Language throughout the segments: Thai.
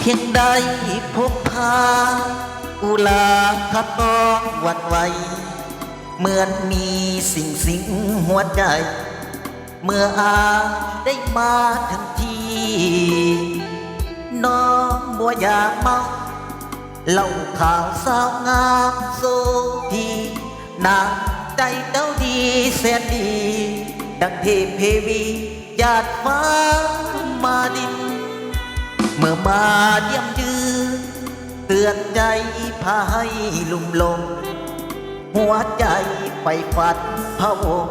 พียงใดพบพาอุลาคับต้องหวั่นไหวเหมือนมีสิ่งหัวใจเมื่ออาได้มาทั้งทีน้องบัวอยากเมาเล่าข่าวสาวงามโซพีนางใจเต้าดีแสนดีดังเทพเทวีหยาดฟ้ามาดินเมื่อมาเยี่ยมยืนเตือนใจพาให้ลุ่มลงหัวใจไปฝันพะวง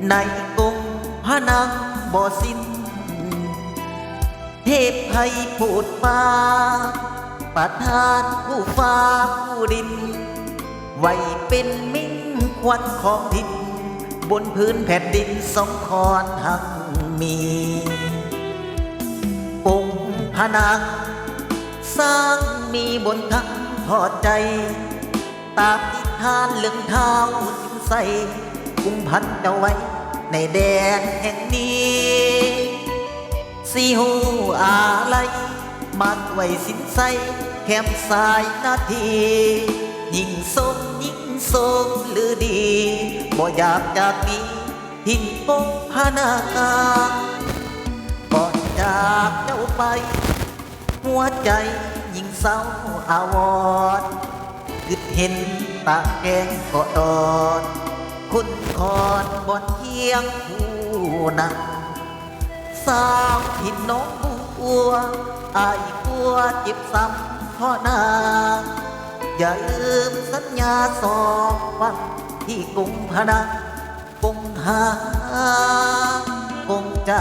ในกรุงพระนางบ่สิ้นเทพให้พูดมาประทานผู้ฟ้าผู้ดินไว้เป็นมิ่งควันของทินบนพื้นแผ่นดินสองคอนหักมีองค์พระนางสร้างมีบนทั้งพอใจตามนิทานเรื่องเท้าสินใสกุมพันเจ้าไว้ในแดนแห่งนี้สีหูอะไรมาด้วยสินใสแคมสายนาทียิ่งสมหรือดีบ่อยากจากนี้หินปงพานาก่อนจากเจ้าไปหัวใจยิ่งเศร้าอาวรณ์คิดเห็นตาแกงก็ดอนคุณคอนบนเทียงผู้นั่งสาวหินน้องบัวอายกลัวเจ็บซ้ำเพราะนาอย่าลืมสัญญาสองวันที่กรุงพนะกรุงหากรุงใจ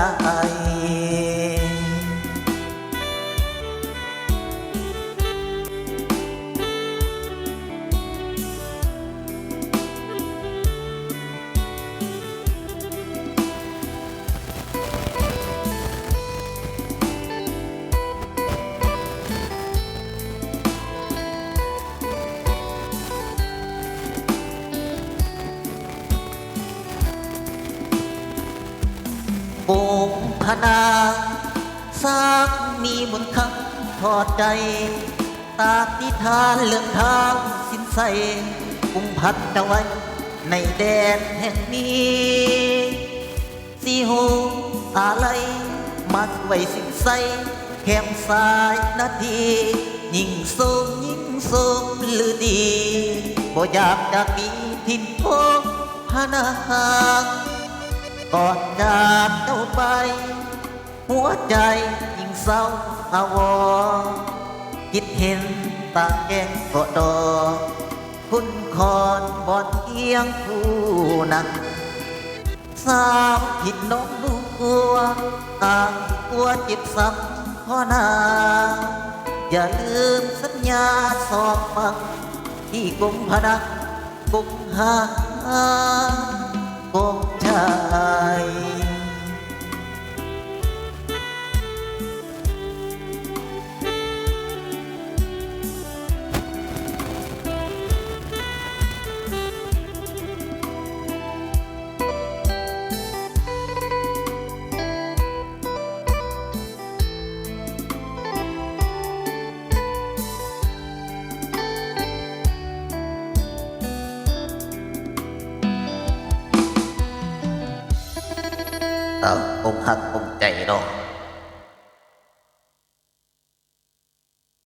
องค์พระนางสร้างมีมนต์คำทอดใจตานิทานเรื่องเท้าสินใสกุมพันเอาไว้ในแดนแห่งนี้สีหูอะไรมัดไว้สินใสแคมสายนาทียิ่งสูงหรือดีบ่อยากจากนี้ทิ้นพงพระนางก่อนจากเจ้าไปหัวใจยิ่งเศร้าอาวรณ์คิดเห็นตาแกงก็ดอคุณคอนบอนเอียงผู้นั่งสาวผิดน้องดูกลัวต่างกลัวเจ็บซ้ำพ่อนาอย่าลืมสัญญาสองฟังที่กรุงพนะกรุงหากงใจอกหักอกใจเนาะ